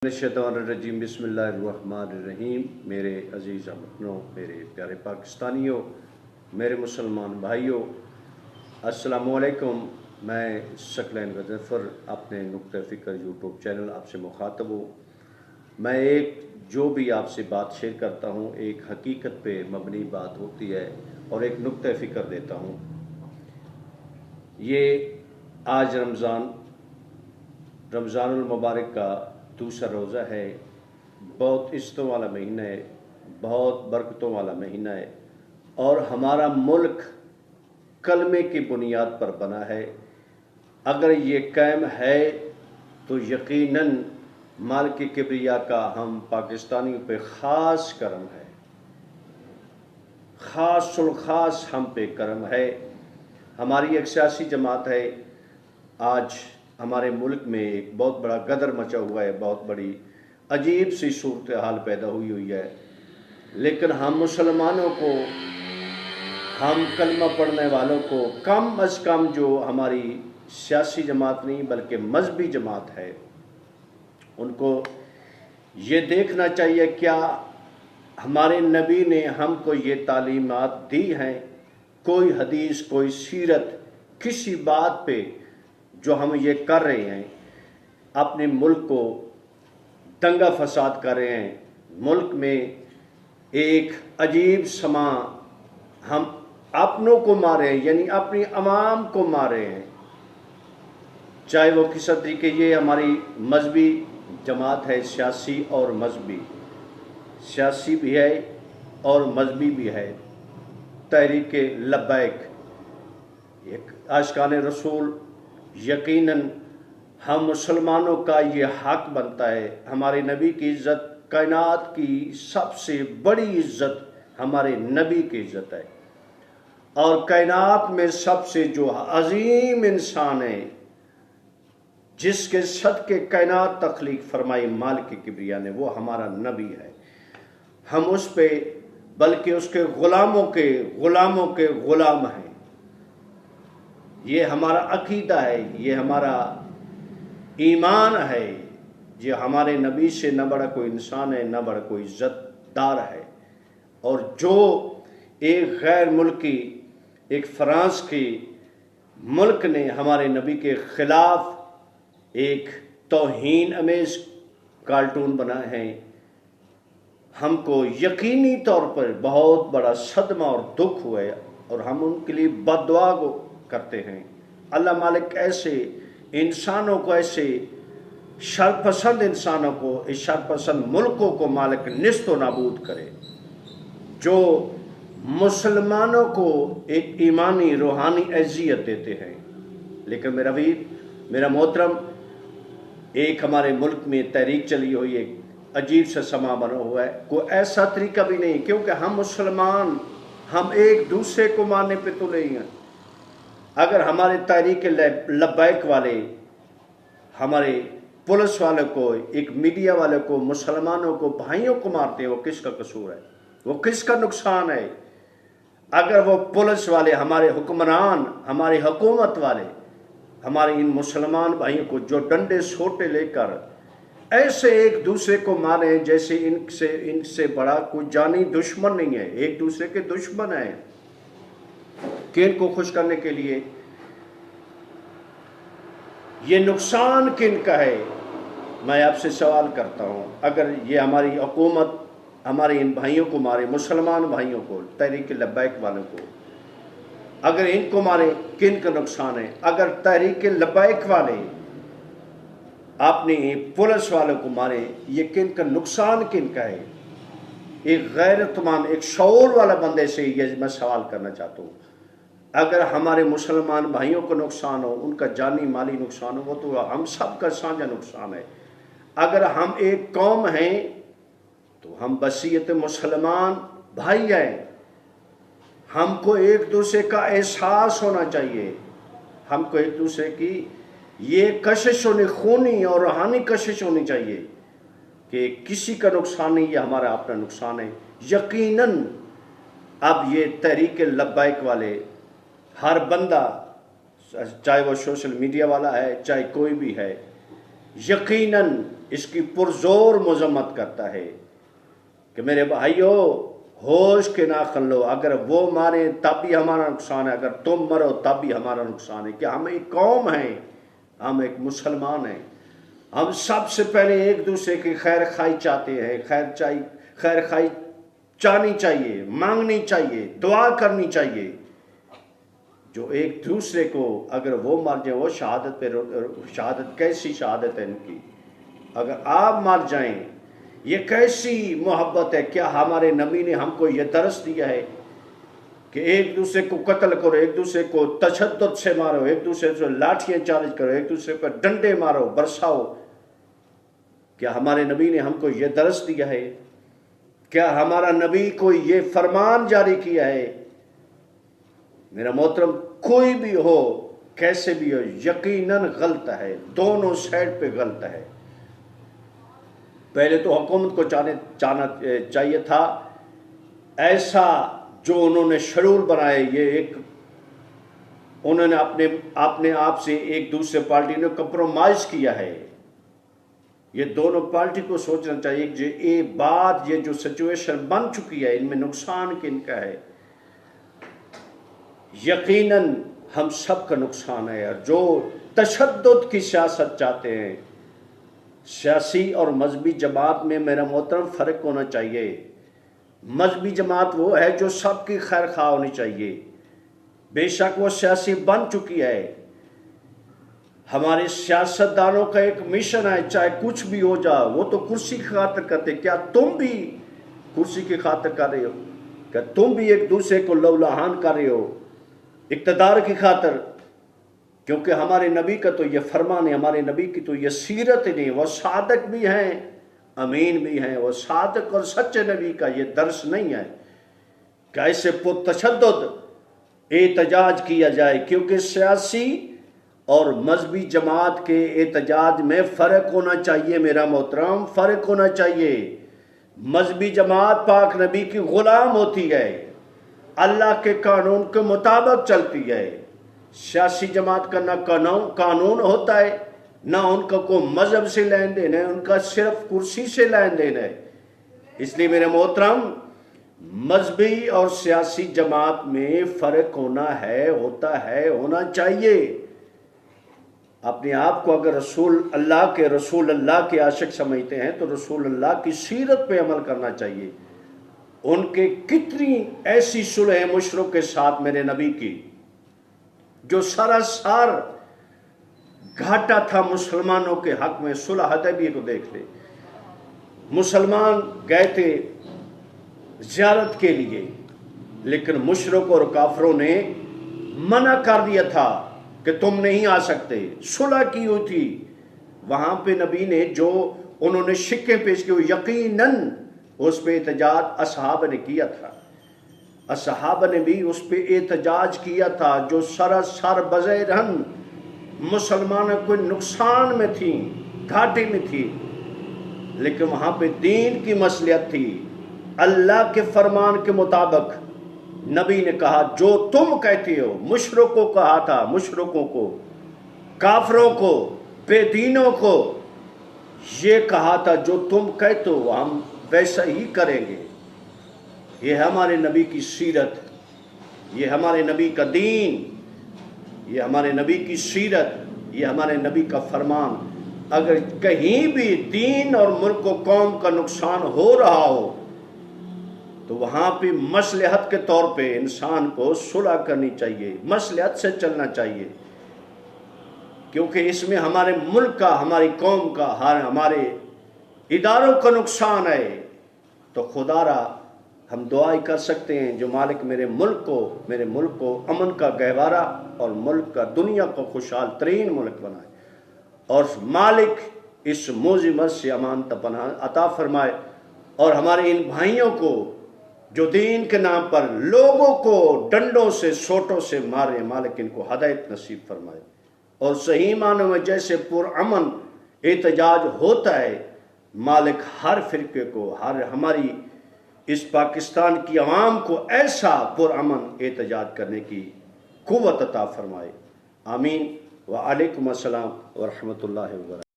الشیطانالرجیم بسم اللہ الرحمن الرحیم۔ میرے عزیز وطنوں، میرے پیارے پاکستانیوں، میرے مسلمان بھائیوں، السلام علیکم۔ میں ثقلین غضنفر اپنے نقطہ فکر یوٹیوب چینل آپ سے مخاطب ہوں۔ میں جو بھی آپ سے بات شیئر کرتا ہوں ایک حقیقت پہ مبنی بات ہوتی ہے اور ایک نقطہ فکر دیتا ہوں۔ یہ آج رمضان المبارک کا دوسرا روزہ ہے۔ بہت عزتوں والا مہینہ ہے، بہت برکتوں والا مہینہ ہے، اور ہمارا ملک کلمے کی بنیاد پر بنا ہے۔ اگر یہ قائم ہے تو یقیناً مالک کبریا کا ہم پاکستانیوں پہ خاص کرم ہے، خاص الخاص ہم پہ کرم ہے۔ ہماری ایک سیاسی جماعت ہے، آج ہمارے ملک میں ایک بہت بڑا غدر مچا ہوا ہے، بہت بڑی عجیب سی صورتحال پیدا ہوئی ہے، لیکن ہم مسلمانوں کو، ہم کلمہ پڑھنے والوں کو کم از کم جو ہماری سیاسی جماعت نہیں بلکہ مذہبی جماعت ہے، ان کو یہ دیکھنا چاہیے کیا ہمارے نبی نے ہم کو یہ تعلیمات دی ہیں؟ کوئی حدیث، کوئی سیرت، کسی بات پہ جو ہم یہ کر رہے ہیں، اپنے ملک کو دنگا فساد کر رہے ہیں، ملک میں ایک عجیب سما ہم اپنوں کو مارے ہیں، یعنی اپنی عوام کو مارے ہیں، چاہے وہ کس طریقے۔ یہ ہماری مذہبی جماعت ہے، سیاسی اور مذہبی، سیاسی بھی ہے اور مذہبی بھی ہے، تحریک لبیک، عاشقان رسول۔ یقیناً ہم مسلمانوں کا یہ حق بنتا ہے، ہمارے نبی کی عزت، کائنات کی سب سے بڑی عزت ہمارے نبی کی عزت ہے، اور کائنات میں سب سے جو عظیم انسان ہے، جس کے صدقے کائنات تخلیق فرمائی مالک کبریا نے، وہ ہمارا نبی ہے۔ ہم اس پہ بلکہ اس کے غلاموں کے غلام ہیں۔ یہ ہمارا عقیدہ ہے، یہ ہمارا ایمان ہے، یہ ہمارے نبی سے نہ بڑا کوئی انسان ہے، نہ بڑا کوئی عزت دار ہے۔ اور جو ایک غیر ملکی، ایک فرانس کی ملک نے ہمارے نبی کے خلاف ایک توہین امیز کارٹون بنائے ہیں، ہم کو یقینی طور پر بہت بڑا صدمہ اور دکھ ہوا ہے، اور ہم ان کے لیے بد دعا کرتے ہیں۔ اللہ مالک ایسے انسانوں کو، ایسے شرپسند انسانوں کو، اس شرپسند ملکوں کو مالک نیست و نابود کرے، جو مسلمانوں کو ایک ایمانی روحانی اذیت دیتے ہیں۔ لیکن میرا ویر، میرا محترم، ایک ہمارے ملک میں تحریک چلی ہوئی، ایک عجیب سا سما بنا ہوا ہے، کوئی ایسا طریقہ بھی نہیں، کیونکہ ہم مسلمان، ہم ایک دوسرے کو مارنے پہ تو نہیں ہیں۔ اگر ہمارے تحریک لبیک والے، ہمارے پولیس والوں کو، ایک میڈیا والوں کو، مسلمانوں کو، بھائیوں کو مارتے ہیں، وہ کس کا قصور ہے؟ وہ کس کا نقصان ہے؟ اگر وہ پولیس والے، ہمارے حکمران، ہماری حکومت والے، ہمارے ان مسلمان بھائیوں کو جو ڈنڈے سوٹے لے کر ایسے ایک دوسرے کو مارے جیسے ان سے بڑا کوئی جانی دشمن نہیں ہے، ایک دوسرے کے دشمن ہیں، کن کو خوش کرنے کے لیے، یہ نقصان کن کا ہے؟ میں آپ سے سوال کرتا ہوں، اگر یہ ہماری حکومت ہمارے ان بھائیوں کو مارے، مسلمان بھائیوں کو، تحریک لبیک والوں کو، اگر ان کو مارے، کن کا نقصان ہے؟ اگر تحریک لبیک والے اپنی پولیس والوں کو مارے، یہ کن کا نقصان کن کا ہے؟ ایک غیرت مند، ایک شعور والا بندے سے یہ میں سوال کرنا چاہتا ہوں۔ اگر ہمارے مسلمان بھائیوں کو نقصان ہو، ان کا جانی مالی نقصان ہو، وہ تو ہم سب کا سانجھا نقصان ہے۔ اگر ہم ایک قوم ہیں تو ہم بصیرت مسلمان بھائی ہیں، ہم کو ایک دوسرے کا احساس ہونا چاہیے، ہم کو ایک دوسرے کی یہ کشش ہونی، خونی اور روحانی کشش ہونی چاہیے کہ کسی کا نقصان نہیں، یہ ہمارا اپنا نقصان ہے۔ یقیناً اب یہ تحریک لبیک والے، ہر بندہ، چاہے وہ سوشل میڈیا والا ہے، چاہے کوئی بھی ہے، یقیناً اس کی پرزور مذمت کرتا ہے کہ میرے بھائیو ہوش کے ناخن لو، اگر وہ مارے تب بھی ہمارا نقصان ہے، اگر تم مرو تب بھی ہمارا نقصان ہے۔ کہ ہم ایک قوم ہیں، ہم ایک مسلمان ہیں، ہم سب سے پہلے ایک دوسرے کی خیر خواہی چاہتے ہیں، خیر خواہی چاہنی چاہیے، مانگنی چاہیے، دعا کرنی چاہیے۔ جو ایک دوسرے کو اگر وہ مر جائے، وہ شہادت پہ شہادت کیسی شہادت ہے ان کی، اگر آپ مر جائیں یہ کیسی محبت ہے۔ کیا ہمارے نبی نے ہم کو یہ درس دیا ہے کہ ایک دوسرے کو قتل کرو، ایک دوسرے کو تشدد سے مارو، ایک دوسرے سے لاٹھیاں چارج کرو، ایک دوسرے پر ڈنڈے مارو، برساؤ؟ کیا ہمارے نبی نے ہم کو یہ درس دیا ہے؟ کیا ہمارا نبی کو یہ فرمان جاری کیا ہے؟ میرا محترم، کوئی بھی ہو، کیسے بھی ہو، یقیناً غلط ہے، دونوں سائڈ پہ غلط ہے۔ پہلے تو حکومت کو چاہنا چاہیے تھا ایسا جو انہوں نے شیڈول بنائے، یہ ایک انہوں نے اپنے آپ سے ایک دوسرے پارٹی نے کمپرومائز کیا ہے۔ یہ دونوں پارٹی کو سوچنا چاہیے کہ یہ بات، یہ جو سچویشن بن چکی ہے، ان میں نقصان کن کا ہے؟ یقیناً ہم سب کا نقصان ہے۔ اور جو تشدد کی سیاست چاہتے ہیں، سیاسی اور مذہبی جماعت میں میرا محترم فرق ہونا چاہیے۔ مذہبی جماعت وہ ہے جو سب کی خیر خواہ ہونی چاہیے، بے شک وہ سیاسی بن چکی ہے۔ ہمارے سیاستدانوں کا ایک مشن ہے، چاہے کچھ بھی ہو جائے، وہ تو کرسی کی خاطر کرتے۔ کیا تم بھی کرسی کی خاطر کر رہے ہو؟ کیا تم بھی ایک دوسرے کو لو لہان کر رہے ہو اقتدار کی خاطر؟ کیونکہ ہمارے نبی کا تو یہ فرمان ہے، ہمارے نبی کی تو یہ سیرت نہیں، وہ صادق بھی ہیں، امین بھی ہیں۔ وہ صادق اور سچے نبی کا یہ درس نہیں ہے کہ ایسے پرتشدد احتجاج کیا جائے، کیونکہ سیاسی اور مذہبی جماعت کے احتجاج میں فرق ہونا چاہیے۔ میرا محترم، فرق ہونا چاہیے۔ مذہبی جماعت پاک نبی کی غلام ہوتی ہے، اللہ کے قانون کے مطابق چلتی ہے۔ سیاسی جماعت کا نہ قانون ہوتا ہے، نہ ان کا کوئی مذہب سے لین دین ہے، ان کا صرف کرسی سے لین دین ہے۔ اس لیے میرے محترم، مذہبی اور سیاسی جماعت میں فرق ہوتا ہے، ہونا چاہیے۔ اپنے آپ کو اگر رسول اللہ کے عاشق سمجھتے ہیں تو رسول اللہ کی سیرت پہ عمل کرنا چاہیے۔ ان کے کتنی ایسی صلح مشرک کے ساتھ میرے نبی کی جو سراسر گھاٹا تھا مسلمانوں کے حق میں۔ صلح حدیبیہ کو دیکھ لے، مسلمان گئے تھے زیارت کے لیے، لیکن مشرک اور کافروں نے منع کر دیا تھا کہ تم نہیں آ سکتے۔ صلح کی ہوئی تھی وہاں پہ، نبی نے جو انہوں نے شکیں پیش کی، یقیناً اس پہ احتجاج اصحاب نے کیا تھا، اصحاب نے بھی اس پہ احتجاج کیا تھا، جو سراسر بظاہراً مسلمانوں کو نقصان میں تھی، گھاٹے میں تھی، لیکن وہاں پہ دین کی مصلحت تھی۔ اللہ کے فرمان کے مطابق نبی نے کہا جو تم کہتے ہو، مشرکوں کو کہا تھا، مشرکوں کو، کافروں کو، بے دینوں کو یہ کہا تھا جو تم کہتے ہو ہم ویسا ہی کریں گے۔ یہ ہمارے نبی کی سیرت، یہ ہمارے نبی کا دین، یہ ہمارے نبی کی سیرت، یہ ہمارے نبی کا فرمان۔ اگر کہیں بھی دین اور ملک و قوم کا نقصان ہو رہا ہو تو وہاں پہ مصلحت کے طور پہ انسان کو صلح کرنی چاہیے، مصلحت سے چلنا چاہیے، کیونکہ اس میں ہمارے ملک کا، ہماری قوم کا، ہمارے اداروں کا نقصان ہے۔ تو خدا را ہم دعا ہی کر سکتے ہیں جو مالک میرے ملک کو امن کا گہوارہ اور ملک کا، دنیا کو خوشحال ترین ملک بنائے، اور مالک اس موذمت سے امان پناہ عطا فرمائے، اور ہمارے ان بھائیوں کو جو دین کے نام پر لوگوں کو ڈنڈوں سے، سوٹوں سے مارے، مالک ان کو ہدایت نصیب فرمائے، اور صحیح معنوں میں جیسے پرامن احتجاج ہوتا ہے، مالک ہر فرقے کو، ہماری اس پاکستان کی عوام کو ایسا پرامن احتجاج کرنے کی قوت عطا فرمائے۔ آمین۔ وعلیکم السلام ورحمۃ اللہ وبرکاتہ۔